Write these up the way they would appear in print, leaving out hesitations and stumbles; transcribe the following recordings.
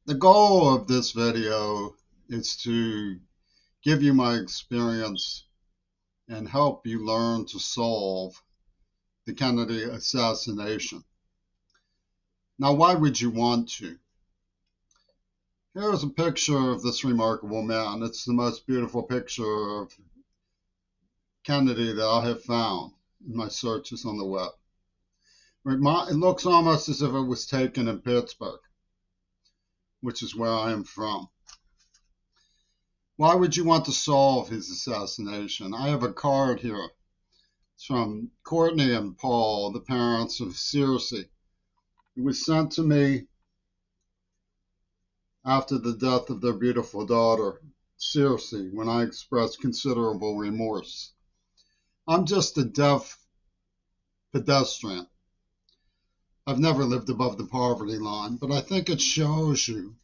The goal of this video is to give you my experience and help you learn to solve the Kennedy assassination. Now, why would you want to? Here's a picture of this remarkable man. It's the most beautiful picture of Kennedy that I have found in my searches on the web. It looks almost as if it was taken in Pittsburgh, which is where I am from. Why would you want to solve his assassination? I have a card here. It's from Courtney and Paul, the parents of Circe. It was sent to me after the death of their beautiful daughter, Circe, when I expressed considerable remorse. I'm just a deaf pedestrian. I've never lived above the poverty line, but I think it shows you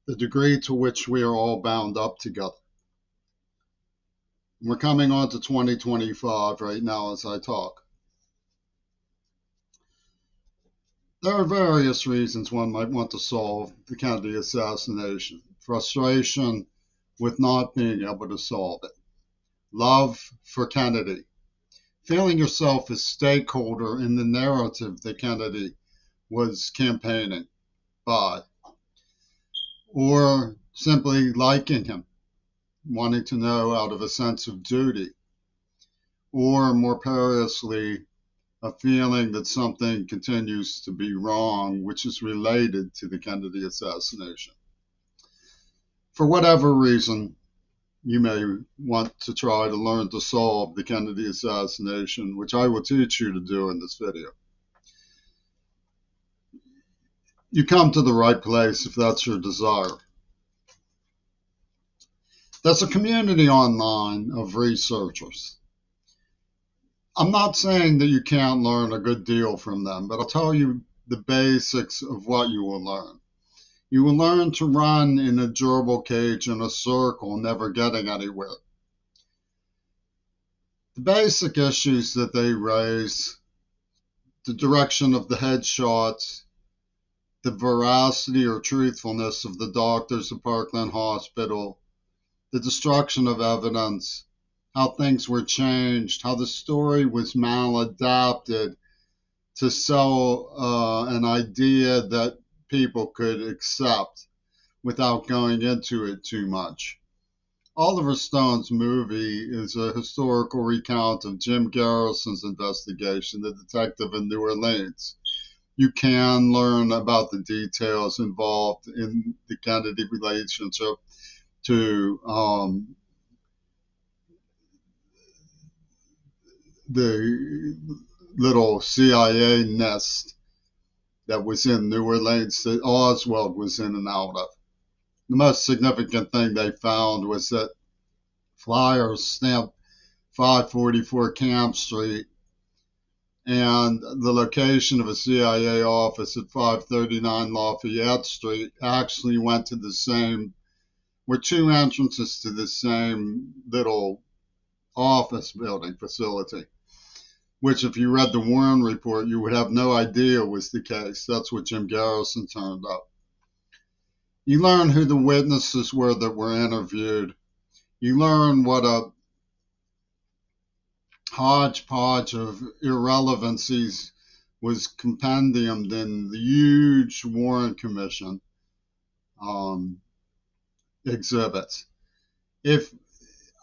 the degree to which we are all bound up together. We're coming on to 2025 right now as I talk. There are various reasons one might want to solve the Kennedy assassination. Frustration with not being able to solve it. Love for Kennedy. Feeling yourself a stakeholder in the narrative that Kennedy was campaigning by. Or simply liking him, wanting to know out of a sense of duty. Or more perilously, a feeling that something continues to be wrong, which is related to the Kennedy assassination. For whatever reason, you may want to try to learn to solve the Kennedy assassination, which I will teach you to do in this video. You come to the right place if that's your desire. There's a community online of researchers. I'm not saying that you can't learn a good deal from them, but I'll tell you the basics of what you will learn. You will learn to run in a gerbil cage in a circle, never getting anywhere. The basic issues that they raise, the direction of the headshots, the veracity or truthfulness of the doctors of Parkland Hospital, the destruction of evidence, how things were changed, how the story was maladapted to sell an idea that people could accept without going into it too much. Oliver Stone's movie is a historical recount of Jim Garrison's investigation, the detective in New Orleans. You can learn about the details involved in the Kennedy relationship to the little CIA nest that was in New Orleans that Oswald was in and out of. The most significant thing they found was that flyers stamped 544 Camp Street and the location of a CIA office at 539 Lafayette Street actually went to the same, were two entrances to the same little office building facility, which if you read the Warren report, you would have no idea was the case. That's what Jim Garrison turned up. You learn who the witnesses were that were interviewed. You learn what a hodgepodge of irrelevancies was compendiumed in the huge Warren Commission exhibits. If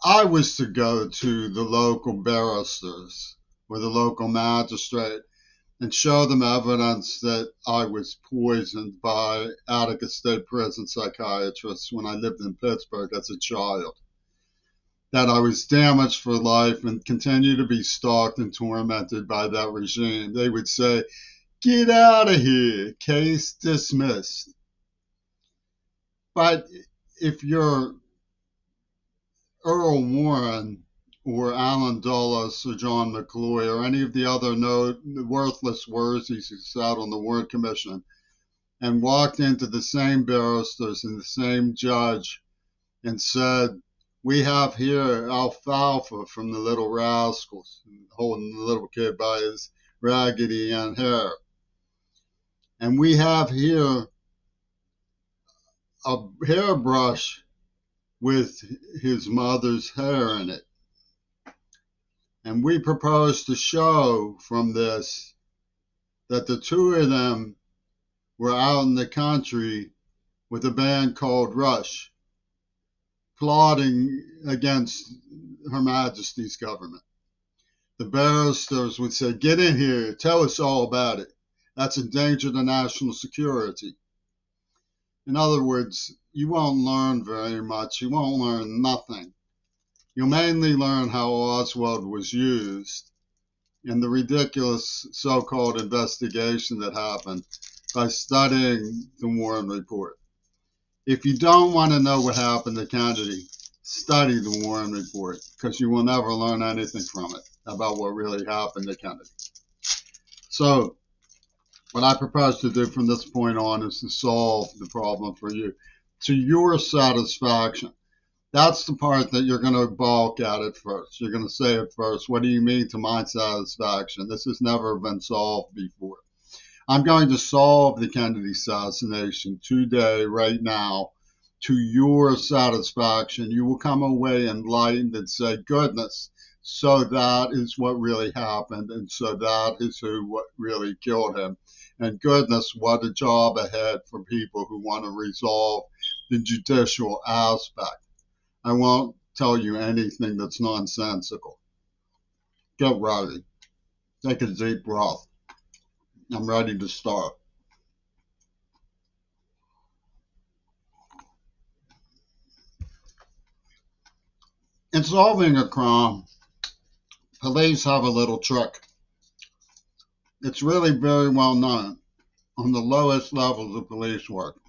I was to go to the local barristers or the local magistrate and show them evidence that I was poisoned by Attica State Prison psychiatrists when I lived in Pittsburgh as a child, that I was damaged for life and continue to be stalked and tormented by that regime, they would say, "Get out of here, case dismissed." But if you're Earl Warren or Alan Dulles or John McCloy or any of the other worthless worthies who sat on the Warren Commission and walked into the same barristers and the same judge and said, "We have here Alfalfa from the Little Rascals," holding the little kid by his Raggedy Ann hair. "And we have here a hairbrush with his mother's hair in it. And we propose to show from this that the two of them were out in the country with a band called Rush, plotting against Her Majesty's government. The barristers would say, "Get in here, tell us all about it. That's a danger to national security." In other words, you won't learn very much. You won't learn nothing. You'll mainly learn how Oswald was used in the ridiculous so-called investigation that happened by studying the Warren Report. If you don't want to know what happened to Kennedy, study the Warren Report, because you will never learn anything from it about what really happened to Kennedy. So what I propose to do from this point on is to solve the problem for you to your satisfaction. That's the part that you're going to balk at first. You're going to say at first, "What do you mean to my satisfaction? This has never been solved before." I'm going to solve the Kennedy assassination today, right now, to your satisfaction. You will come away enlightened and say, "Goodness, so that is what really happened, and so that is what really killed him. And goodness, what a job ahead for people who want to resolve the judicial aspect." I won't tell you anything that's nonsensical. Get ready. Take a deep breath. I'm ready to start. In solving a crime, police have a little trick. It's really very well known on the lowest levels of police work.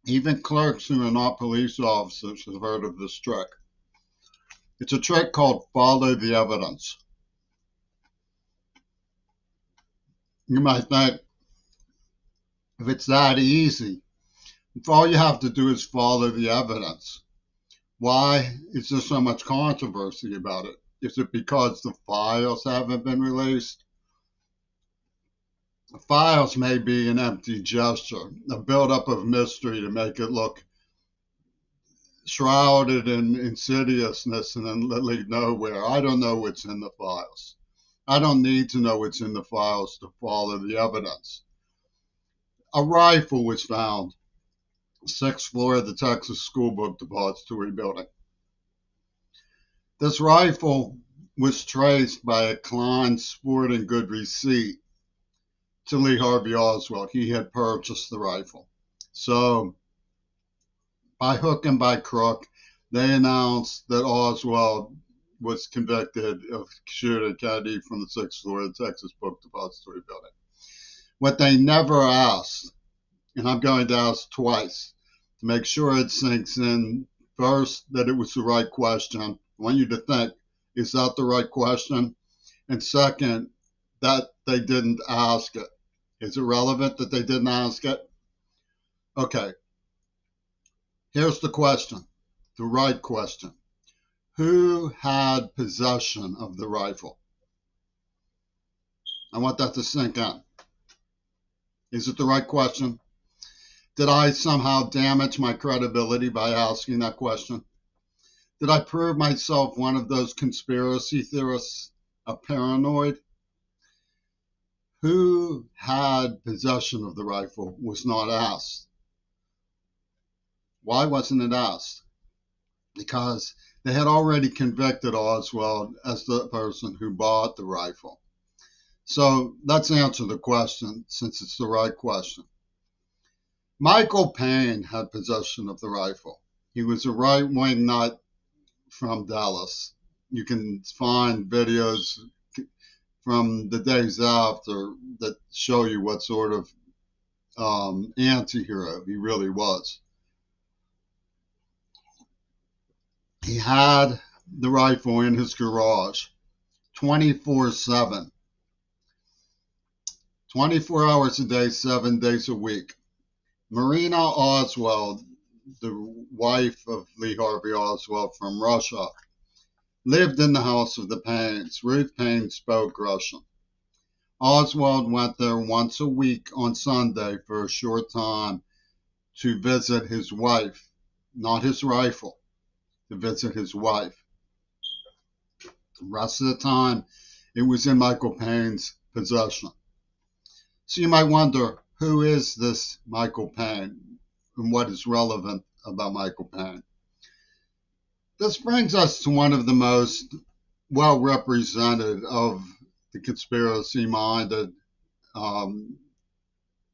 Even clerks who are not police officers have heard of this trick. It's a trick called follow the evidence. You might think, if it's that easy, if all you have to do is follow the evidence, why is there so much controversy about it? Is it because the files haven't been released? The files may be an empty gesture, a buildup of mystery to make it look shrouded in insidiousness and then lead nowhere. I don't know what's in the files. I don't need to know what's in the files to follow the evidence. A rifle was found, 6th floor of the Texas School Book Depository building. This rifle was traced by a Klein sporting good receipt to Lee Harvey Oswald. He had purchased the rifle. So, by hook and by crook, they announced that Oswald was convicted of shooting Kennedy from the 6th floor of the Texas Book Depository building. What they never asked, and I'm going to ask twice to make sure it sinks in, first, that it was the right question. I want you to think, is that the right question? And second, that they didn't ask it. Is it relevant that they didn't ask it? Okay. Here's the question, the right question. Who had possession of the rifle? I want that to sink in. Is it the right question? Did I somehow damage my credibility by asking that question? Did I prove myself one of those conspiracy theorists, a paranoid? Who had possession of the rifle was not asked. Why wasn't it asked? Because they had already convicted Oswald as the person who bought the rifle. So let's answer the question, since it's the right question. Michael Payne had possession of the rifle. He was a right-wing nut from Dallas. You can find videos from the days after that show you what sort of anti-hero he really was. He had the rifle in his garage 24/7. 24 hours a day, 7 days a week. Marina Oswald, the wife of Lee Harvey Oswald from Russia, lived in the house of the Paynes. Ruth Payne spoke Russian. Oswald went there once a week on Sunday for a short time to visit his wife, not his rifle, to visit his wife. The rest of the time, it was in Michael Payne's possession. So you might wonder, who is this Michael Payne and what is relevant about Michael Payne? This brings us to one of the most well represented of the conspiracy-minded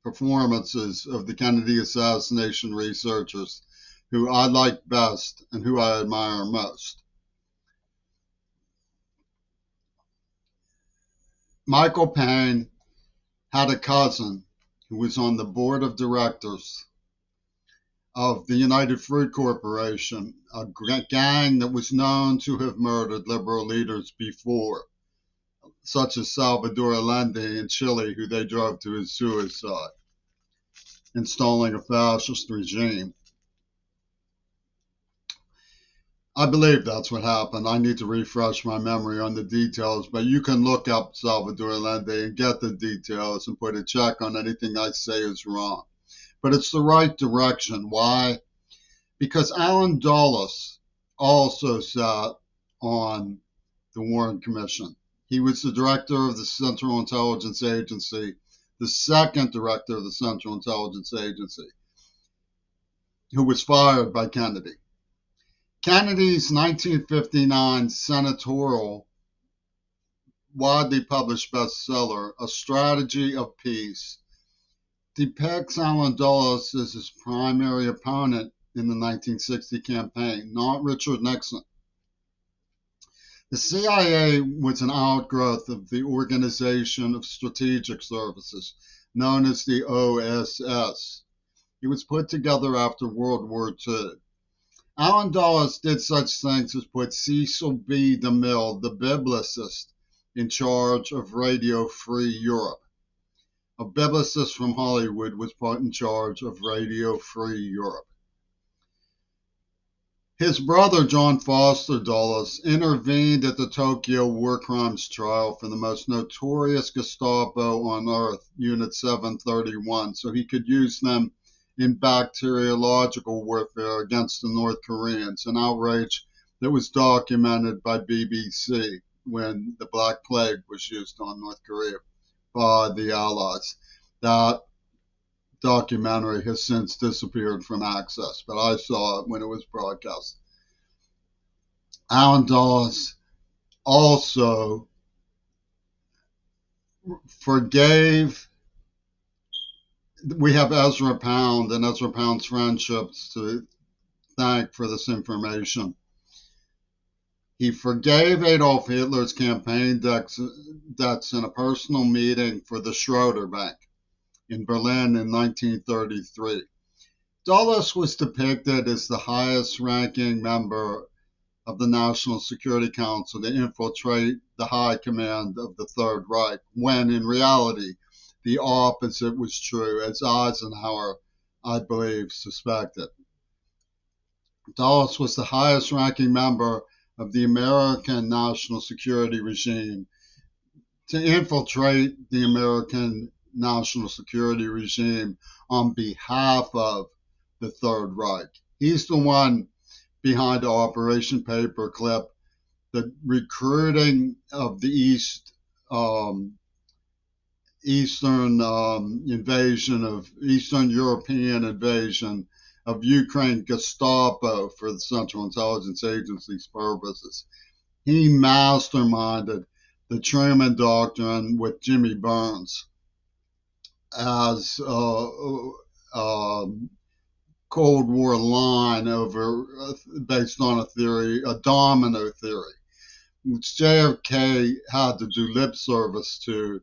performances of the Kennedy assassination researchers who I like best and who I admire most. Michael Payne had a cousin who was on the board of directors of the United Fruit Corporation, a gang that was known to have murdered liberal leaders before, such as Salvador Allende in Chile, who they drove to his suicide, installing a fascist regime. I believe that's what happened. I need to refresh my memory on the details, but you can look up Salvador Allende and get the details and put a check on anything I say is wrong. But it's the right direction. Why? Because Alan Dulles also sat on the Warren Commission. He was the director of the Central Intelligence Agency, the second director of the Central Intelligence Agency, who was fired by Kennedy. Kennedy's 1959 senatorial, widely published bestseller, A Strategy of Peace, depicts Alan Dulles as his primary opponent in the 1960 campaign, not Richard Nixon. The CIA was an outgrowth of the Organization of Strategic Services, known as the OSS. It was put together after World War II. Alan Dulles did such things as put Cecil B. DeMille, the biblicist, in charge of Radio Free Europe. A biblicist from Hollywood was put in charge of Radio Free Europe. His brother, John Foster Dulles, intervened at the Tokyo war crimes trial for the most notorious Gestapo on earth, Unit 731, so he could use them in bacteriological warfare against the North Koreans, an outrage that was documented by BBC when the Black Plague was used on North Korea by the Allies. That documentary has since disappeared from access, but I saw it when it was broadcast. Alan Dulles also forgave. We have Ezra Pound and Ezra Pound's friendships to thank for this information. He forgave Adolf Hitler's campaign debts in a personal meeting for the Schroeder Bank in Berlin in 1933. Dulles was depicted as the highest-ranking member of the National Security Council to infiltrate the high command of the Third Reich, when in reality, the opposite was true, as Eisenhower, I believe, suspected. Dulles was the highest-ranking member of the American national security regime to infiltrate the American national security regime on behalf of the Third Reich. He's the one behind Operation Paperclip, the recruiting of the Eastern European invasion of Ukraine Gestapo for the Central Intelligence Agency's purposes. He masterminded the Truman Doctrine with Jimmy Burns as Cold War line based on a theory, a domino theory, which JFK had to do lip service to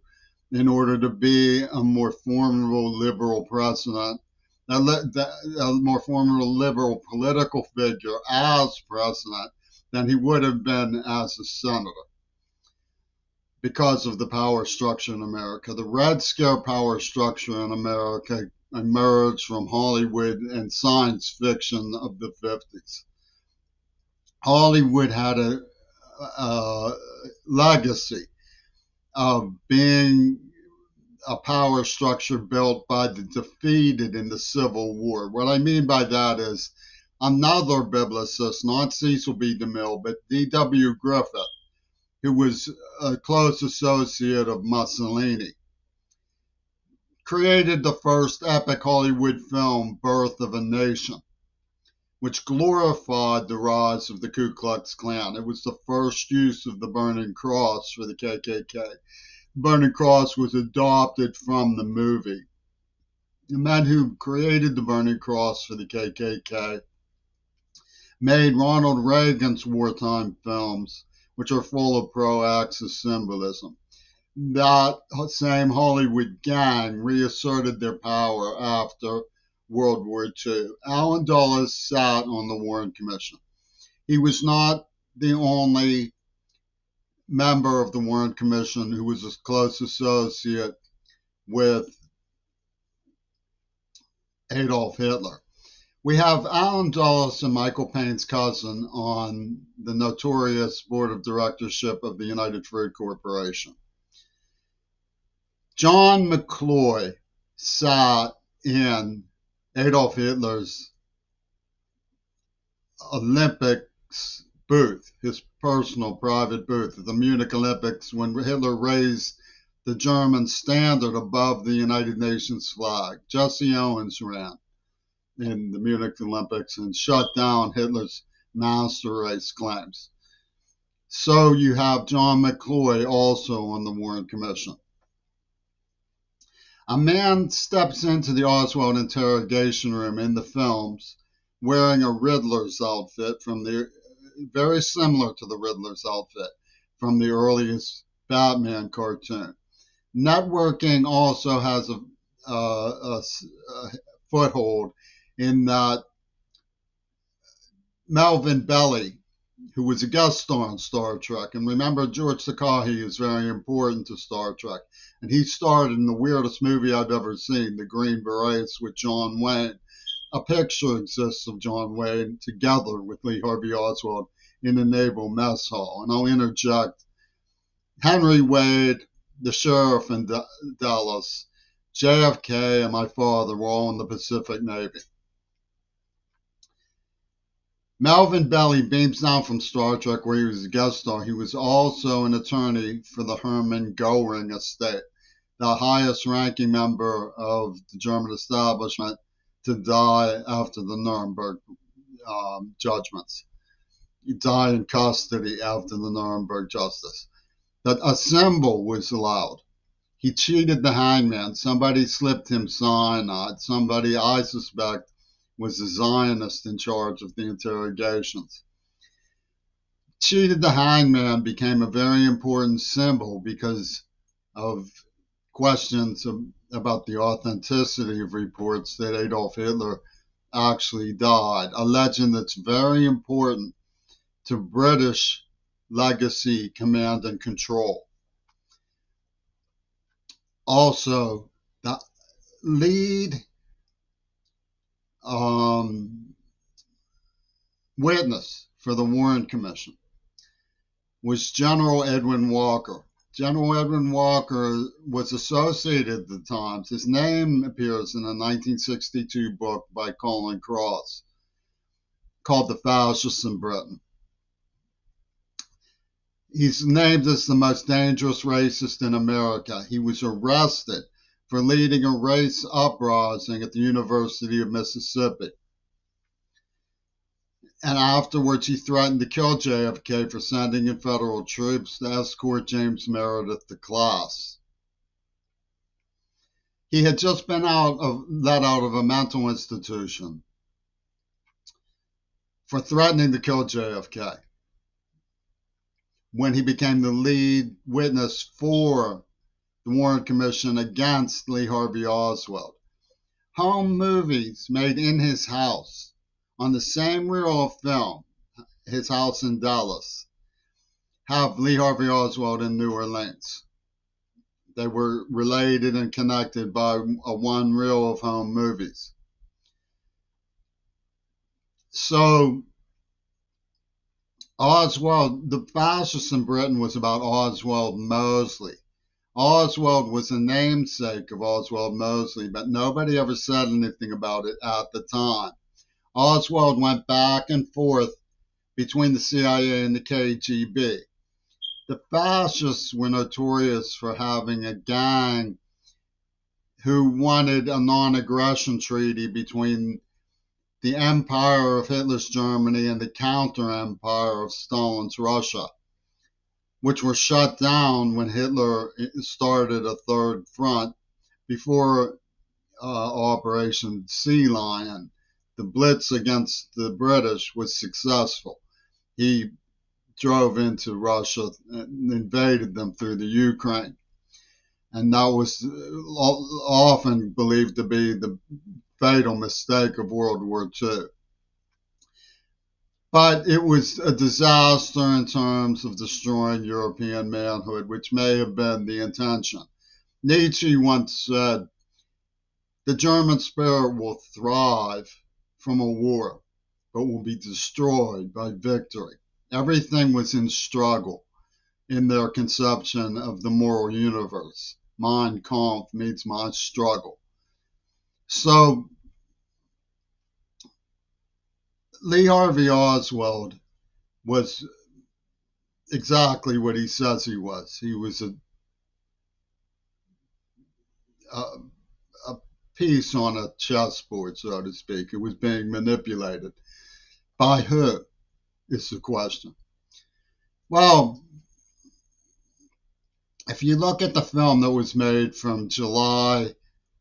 in order to be a more formidable liberal president, a more formidable liberal political figure as president than he would have been as a senator because of the power structure in America. The Red Scare power structure in America emerged from Hollywood and science fiction of the 50s. Hollywood had a legacy of being a power structure built by the defeated in the Civil War. What I mean by that is another biblicist, not Cecil B. DeMille, but D.W. Griffith, who was a close associate of Mussolini, created the first epic Hollywood film, Birth of a Nation, which glorified the rise of the Ku Klux Klan. It was the first use of the burning cross for the KKK. Burning Cross was adopted from the movie. The men who created the Burning Cross for the KKK made Ronald Reagan's wartime films, which are full of pro-Axis symbolism. That same Hollywood gang reasserted their power after World War II. Allen Dulles sat on the Warren Commission. He was not the only member of the Warren Commission who was a close associate with Adolf Hitler. We have Allen Dulles and Michael Payne's cousin on the notorious board of directorship of the United Fruit Corporation. John McCloy sat in Adolf Hitler's Olympics booth, his personal private booth at the Munich Olympics, when Hitler raised the German standard above the United Nations flag. Jesse Owens ran in the Munich Olympics and shut down Hitler's master race claims. So you have John McCloy also on the Warren Commission. A man steps into the Oswald interrogation room in the films wearing a Riddler's outfit very similar to the Riddler's outfit from the earliest Batman cartoon. Networking also has a foothold in that Melvin Belly, who was a guest star on Star Trek, and remember George Takei is very important to Star Trek, and he starred in the weirdest movie I've ever seen, The Green Berets with John Wayne. A picture exists of John Wayne together with Lee Harvey Oswald in a naval mess hall. And I'll interject, Henry Wade, the sheriff in Dallas, JFK, and my father were all in the Pacific Navy. Melvin Belly beams down from Star Trek, where he was a guest star. He was also an attorney for the Hermann Goring estate, the highest ranking member of the German establishment to die after the Nuremberg judgments. He died in custody after the Nuremberg justice. That a symbol was allowed. He cheated the hangman. Somebody slipped him cyanide. Somebody, I suspect, was a Zionist in charge of the interrogations. Cheated the hangman became a very important symbol because of questions about the authenticity of reports that Adolf Hitler actually died. A legend that's very important to British legacy, command, and control. Also, the lead witness for the Warren Commission was General Edwin Walker. General Edwin Walker was associated at the Times. His name appears in a 1962 book by Colin Cross called The Fascists in Britain. He's named as the most dangerous racist in America. He was arrested for leading a race uprising at the University of Mississippi. And afterwards, he threatened to kill JFK for sending in federal troops to escort James Meredith to class. He had just been let out of a mental institution for threatening to kill JFK when he became the lead witness for the Warren Commission against Lee Harvey Oswald. Home movies made in his house on the same reel of film, his house in Dallas, have Lee Harvey Oswald in New Orleans. They were related and connected by a one reel of home movies. So Oswald, The Fascists in Britain was about Oswald Mosley. Oswald was a namesake of Oswald Mosley, but nobody ever said anything about it at the time. Oswald went back and forth between the CIA and the KGB. The fascists were notorious for having a gang who wanted a non-aggression treaty between the empire of Hitler's Germany and the counter-empire of Stalin's Russia, which were shut down when Hitler started a third front before Operation Sea Lion. The Blitz against the British was successful. He drove into Russia and invaded them through the Ukraine. And that was often believed to be the fatal mistake of World War II. But it was a disaster in terms of destroying European manhood, which may have been the intention. Nietzsche once said, "The German spirit will thrive from a war, but will be destroyed by victory." Everything was in struggle in their conception of the moral universe. Mein Kampf means my struggle. So Lee Harvey Oswald was exactly what he says he was. He was a piece on a chessboard, so to speak. It was being manipulated. By who is the question. Well, if you look at the film that was made from July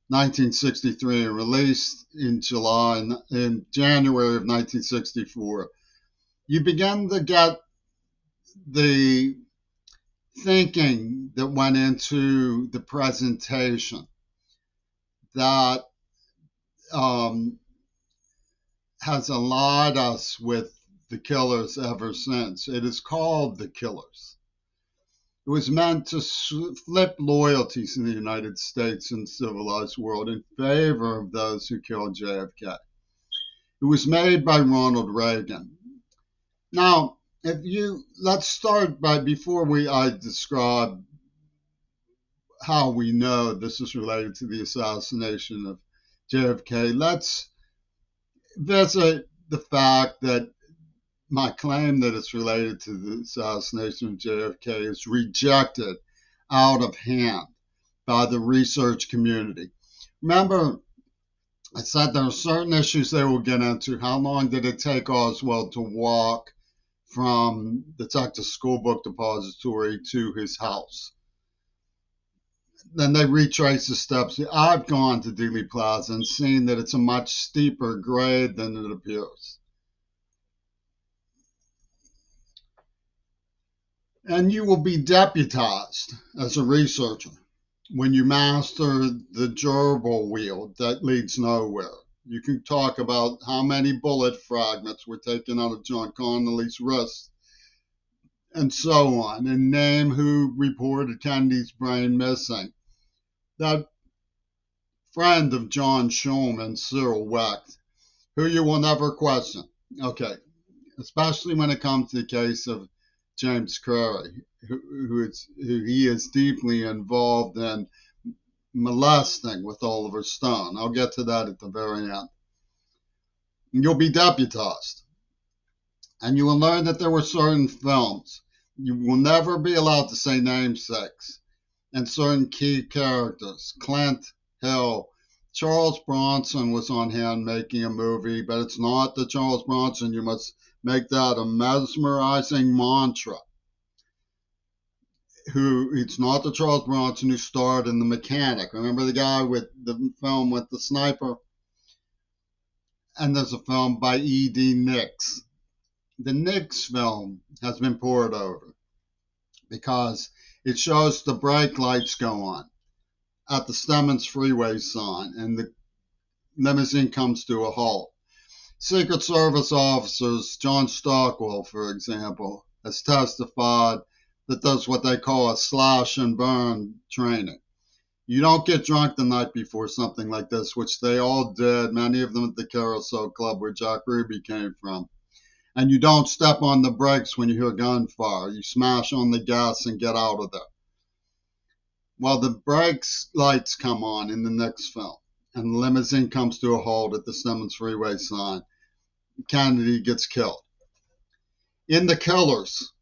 1963 and released in January of 1964, you begin to get the thinking that went into the presentation that has allied us with the killers ever since. It is called The Killers. It was meant to flip loyalties in the United States and civilized world in favor of those who killed JFK. It was made by Ronald Reagan. Now, let's start by, before I describe how we know this is related to the assassination of JFK, let's visit the fact that my claim that it's related to the assassination of JFK is rejected out of hand by the research community. Remember, I said there are certain issues they will get into. How long did it take Oswald to walk from the Texas School Book Depository to his house? Then they retrace the steps. I've gone to Dealey Plaza and seen that it's a much steeper grade than it appears. And you will be deputized as a researcher when you master the gerbil wheel that leads nowhere. You can talk about how many bullet fragments were taken out of John Connolly's wrist and so on, and name who reported Kennedy's brain missing. That friend of John Schulman, Cyril Wecht, who you will never question. Okay, especially when it comes to the case of James Crary, who he is deeply involved in molesting with Oliver Stone. I'll get to that at the very end. You'll be deputized, and you will learn that there were certain films. You will never be allowed to say namesakes and certain key characters. Clint Hill. Charles Bronson was on hand making a movie, but it's not the Charles Bronson. You must make that a mesmerizing mantra. It's not the Charles Bronson who starred in The Mechanic. Remember the guy with the film with the sniper? And there's a film by E.D. Nix. The Nix film has been poured over because it shows the brake lights go on at the Stemmons Freeway sign, and the limousine comes to a halt. Secret Service officers, John Stockwell, for example, has testified that does what they call a slash and burn training. You don't get drunk the night before something like this, which they all did, many of them at the Carousel Club where Jack Ruby came from. And you don't step on the brakes when you hear gunfire. You smash on the gas and get out of there. Well, the brakes lights come on in the next film, and the limousine comes to a halt at the Simmons Freeway sign. Kennedy gets killed. In The Killers,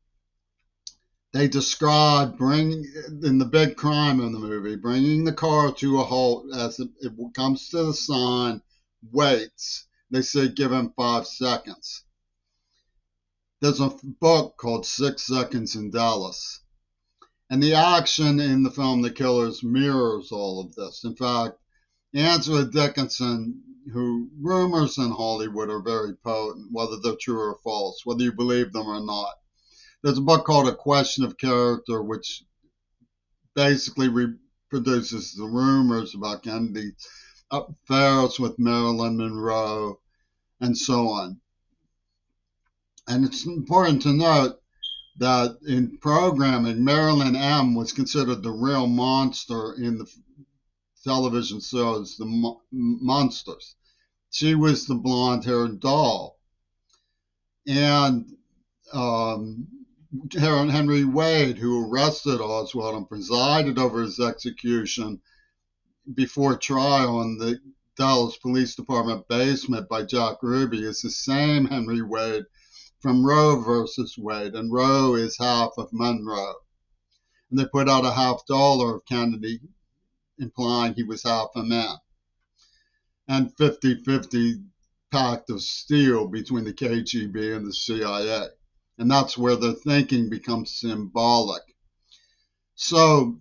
they describe in the big crime in the movie, bringing the car to a halt as it comes to the sign, waits. They say give him 5 seconds. There's a book called 6 Seconds in Dallas. And the action in the film The Killers mirrors all of this. In fact, Angela Dickinson, who rumors in Hollywood are very potent, whether they're true or false, whether you believe them or not. There's a book called A Question of Character, which basically reproduces the rumors about Kennedy's affairs with Marilyn Monroe and so on. And it's important to note that in programming, Marilyn M. was considered the real monster in the television shows, the Monsters. She was the blonde-haired doll. And Henry Wade, who arrested Oswald and presided over his execution before trial in the Dallas Police Department basement by Jack Ruby, is the same Henry Wade from Roe versus Wade, and Roe is half of Monroe. And they put out $50 of Kennedy, implying he was half a man. And 50-50 pact of steel between the KGB and the CIA. And that's where their thinking becomes symbolic. So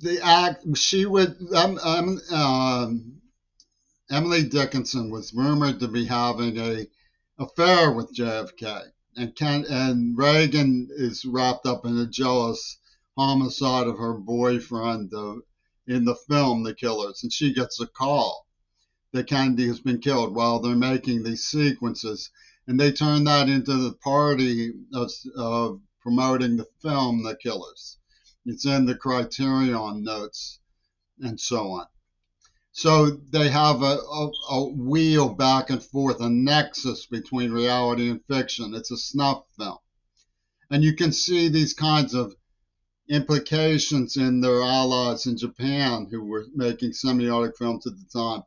the act, Emily Dickinson was rumored to be having an affair with JFK, and Reagan is wrapped up in a jealous homicide of her boyfriend in the film The Killers, and she gets a call that Kennedy has been killed while they're making these sequences, and they turn that into the party of promoting the film The Killers. It's in the Criterion notes and so on. So they have a wheel back and forth, a nexus between reality and fiction. It's a snuff film. And you can see these kinds of implications in their allies in Japan who were making semiotic films at the time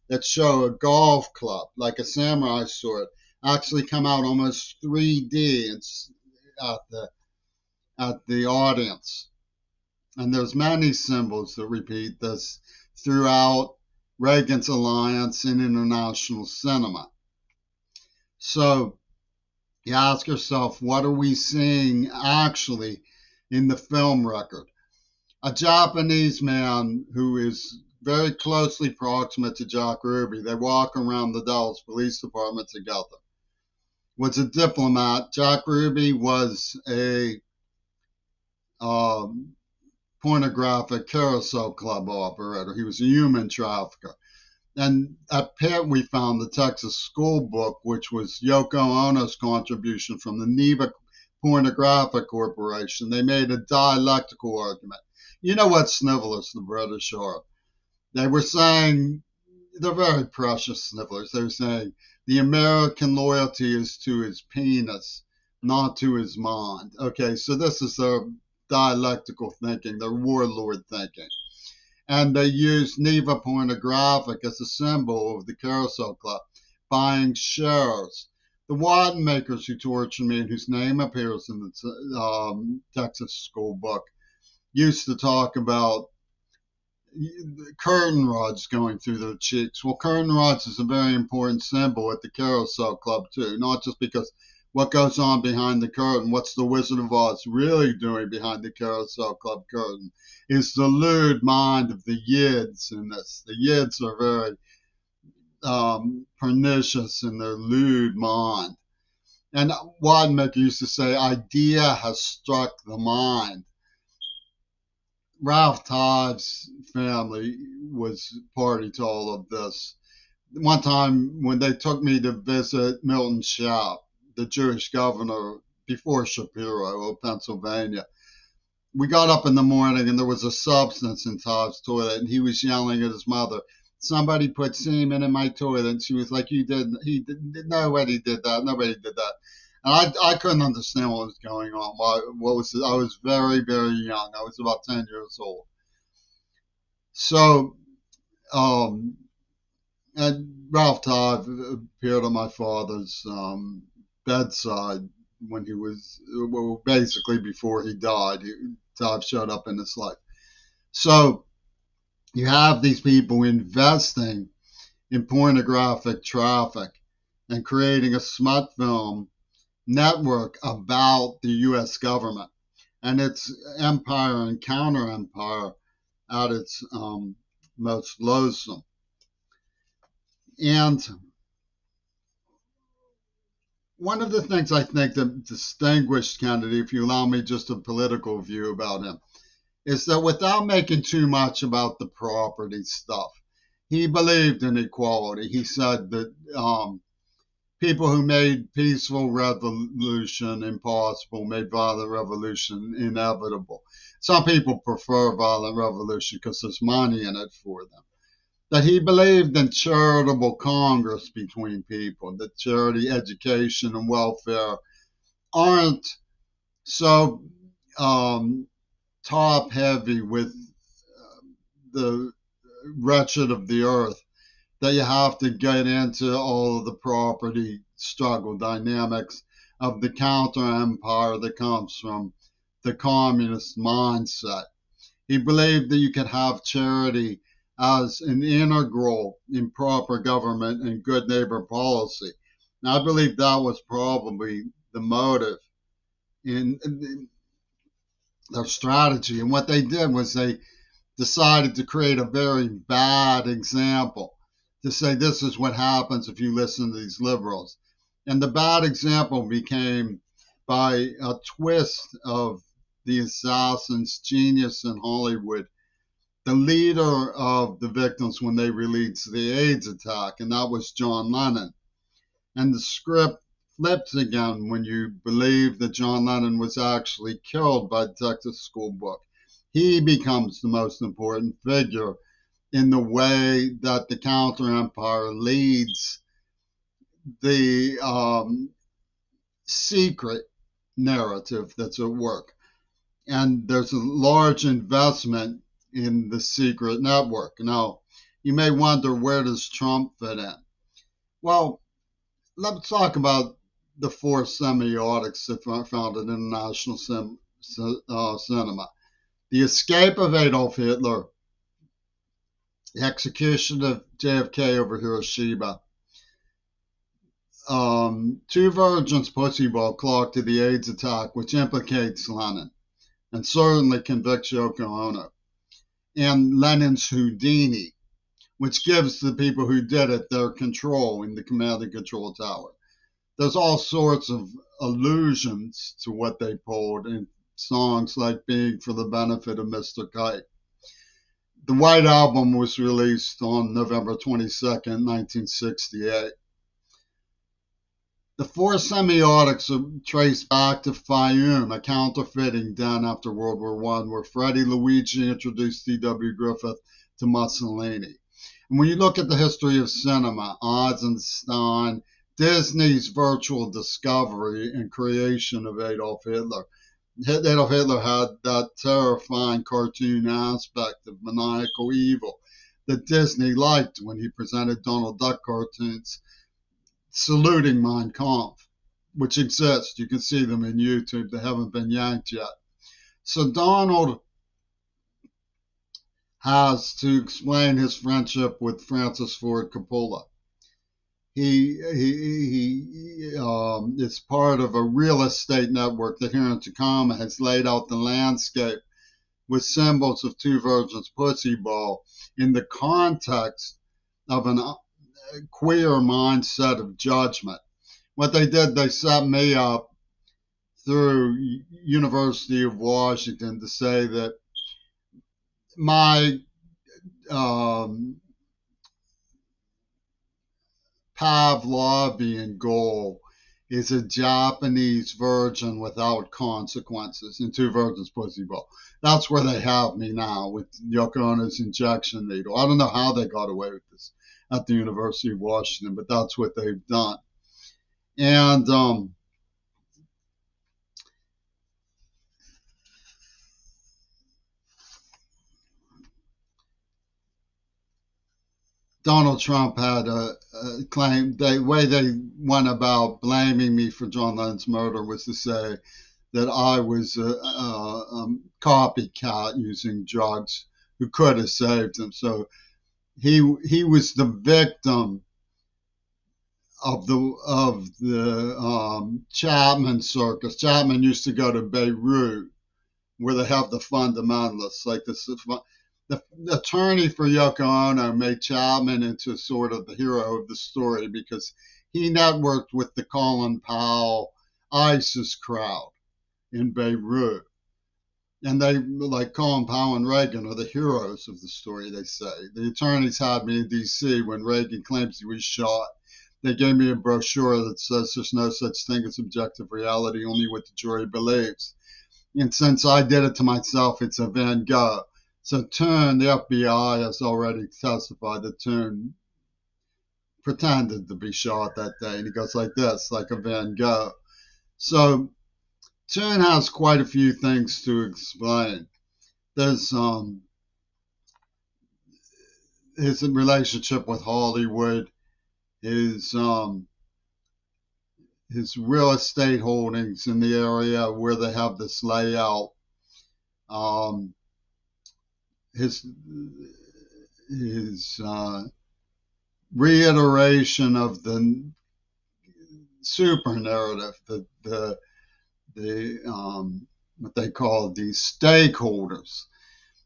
that show a golf club, like a samurai sword, actually come out almost 3D at the audience. And there's many symbols that repeat this throughout Reagan's alliance in international cinema. So you ask yourself, what are we seeing actually in the film record? A Japanese man who is very closely proximate to Jack Ruby, they walk around the Dallas Police Department together, was a diplomat. Jack Ruby was a pornographic carousel club operator. He was a human trafficker. And at Pitt, we found the Texas School Book, which was Yoko Ono's contribution from the Neva Pornographic Corporation. They made a dialectical argument. You know what snivellers the British are. They were saying, they're very precious snivellers. They were saying the American loyalty is to his penis, not to his mind. Okay, so this is their dialectical thinking, their warlord thinking. And they used Neva Pornographic as a symbol of the Carousel Club, buying shares. The winemakers who tortured me, and whose name appears in the Texas School Book, used to talk about curtain rods going through their cheeks. Well, curtain rods is a very important symbol at the Carousel Club, too, not just because what goes on behind the curtain, what's the Wizard of Oz really doing behind the Carousel Club curtain, is the lewd mind of the Yids in this. The Yids are very pernicious in their lewd mind. And Wadmaker used to say, idea has struck the mind. Ralph Todd's family was party to all of this. One time when they took me to visit Milton Schaap, the Jewish governor before Shapiro of Pennsylvania, we got up in the morning and there was a substance in Todd's toilet, and he was yelling at his mother, somebody put semen in my toilet. And she was like, nobody did that. Nobody did that. And I couldn't understand what was going on. I was very, very young. I was about 10 years old. So, um, and Ralph Todd appeared on my father's bedside when he was, well, basically before he died. Todd showed up in his life. So you have these people investing in pornographic traffic and creating a smut film network about the U.S. government and its empire and counter empire at its most loathsome. And one of the things I think that distinguished Kennedy, if you allow me just a political view about him, is that without making too much about the property stuff, he believed in equality. He said that people who made peaceful revolution impossible made violent revolution inevitable. Some people prefer violent revolution because there's money in it for them. That he believed in charitable congress between people, that charity, education, and welfare aren't so top heavy with the wretched of the earth that you have to get into all of the property struggle dynamics of the counter empire that comes from the communist mindset. He believed that you could have charity as an integral in proper government and good neighbor policy. And I believe that was probably the motive in their strategy. And what they did was they decided to create a very bad example to say this is what happens if you listen to these liberals. And the bad example became by a twist of the assassin's genius in Hollywood, the leader of the victims when they released the AIDS attack, and that was John Lennon. And the script flips again when you believe that John Lennon was actually killed by the Texas School Book. He becomes the most important figure in the way that the counter empire leads the secret narrative that's at work. And there's a large investment in the secret network. Now, you may wonder, where does Trump fit in? Well, let's talk about the four semiotics that founded international cinema. The escape of Adolf Hitler, the execution of JFK over Hiroshima, Two Virgins Pussyball clock to the AIDS attack, which implicates Lenin and certainly convicts Yoko Ono, and Lenin's Houdini, which gives the people who did it their control in the command and control tower. There's all sorts of allusions to what they pulled in songs like Being for the Benefit of Mr. Kite. The White Album was released on November 22nd, 1968. The four semiotics are traced back to Fayum, a counterfeiting den after World War I, where Freddie Luigi introduced C.W. Griffith to Mussolini. And when you look at the history of cinema, Eisenstein, Disney's virtual discovery and creation of Adolf Hitler. Adolf Hitler had that terrifying cartoon aspect of maniacal evil that Disney liked when he presented Donald Duck cartoons saluting Mein Kampf, which exist. You can see them in YouTube. They haven't been yanked yet. So Donald has to explain his friendship with Francis Ford Coppola. He is part of a real estate network that here in Tacoma has laid out the landscape with symbols of Two Virgins Pussyball in the context of an queer mindset of judgment. What they did, they set me up through University of Washington to say that my Pavlovian goal is a Japanese virgin without consequences in Two Virgins Pussyball. That's where they have me now with Yoko Ono's injection needle. I don't know how they got away with this at the University of Washington, but that's what they've done. And Donald Trump had a claim. The way they went about blaming me for John Lennon's murder was to say that I was a copycat using drugs who could have saved him. So he was the victim of the Chapman circus. Chapman used to go to Beirut, where they have the fundamentalists, like the attorney for Yoko Ono made Chapman into sort of the hero of the story because he networked with the Colin Powell ISIS crowd in Beirut. And they, like Colin Powell and Reagan, are the heroes of the story, they say. The attorneys had me in D.C. when Reagan claims he was shot. They gave me a brochure that says there's no such thing as objective reality, only what the jury believes. And since I did it to myself, it's a Van Gogh. So Toon, the FBI has already testified that Toon pretended to be shot that day. And he goes like this, like a Van Gogh. So Toon has quite a few things to explain. There's his relationship with Hollywood, his real estate holdings in the area where they have this layout, his reiteration of the super narrative, the what they call these stakeholders.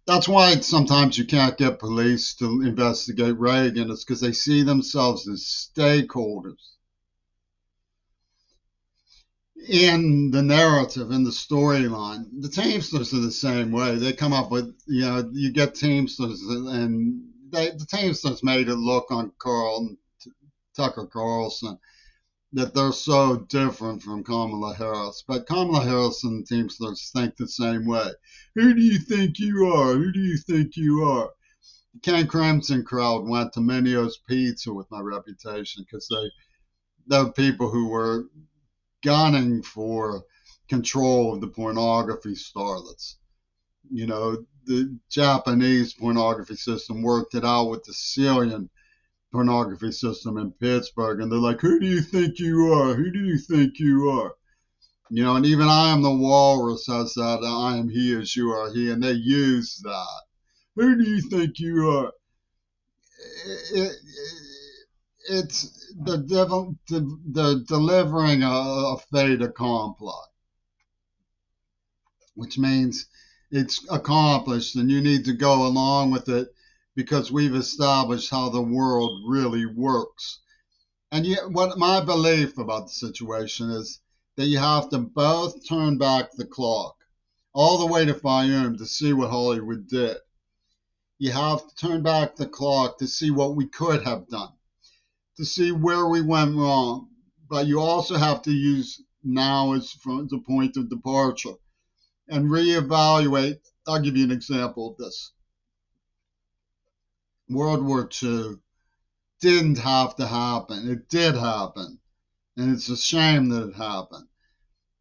That's why sometimes you can't get police to investigate Reagan. It's because they see themselves as stakeholders in the narrative, in the storyline. The Teamsters are the same way. They come up with, you get Teamsters, and the Teamsters made it look on Tucker Carlson that they're so different from Kamala Harris. But Kamala Harris and the Teamsters think the same way. Who do you think you are? Who do you think you are? The Ken Crimson crowd went to Minio's Pizza with my reputation because they were people who were gunning for control of the pornography starlets. The Japanese pornography system worked it out with the Syrian pornography system in Pittsburgh, and they're like, who do you think you are? Who do you think you are? And even I Am the Walrus has that, I am he as you are he, and they use that. Who do you think you are? It's the delivering a fait accompli, which means it's accomplished and you need to go along with it because we've established how the world really works. And yet, what my belief about the situation is that you have to both turn back the clock all the way to Fayum to see what Hollywood did. You have to turn back the clock to see what we could have done, to see where we went wrong. But you also have to use now as the point of departure and reevaluate. I'll give you an example of this. World War II didn't have to happen. It did happen. And it's a shame that it happened.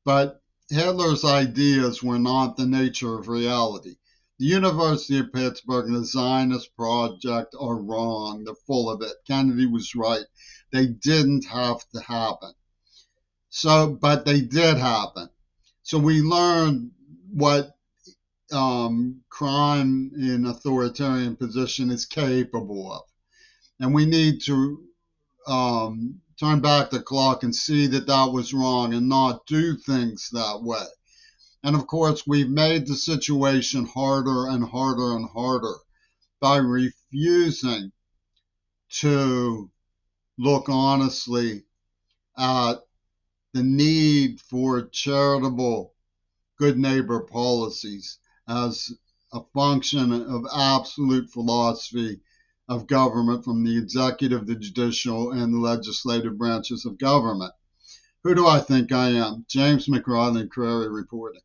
But Hitler's ideas were not the nature of reality. The University of Pittsburgh and the Zionist Project are wrong. They're full of it. Kennedy was right. They didn't have to happen. But they did happen. So we learned what crime in authoritarian position is capable of. And we need to turn back the clock and see that that was wrong and not do things that way. And of course, we've made the situation harder and harder and harder by refusing to look honestly at the need for charitable good neighbor policies as a function of absolute philosophy of government from the executive, the judicial, and the legislative branches of government. Who do I think I am? James McRae, Crary reporting.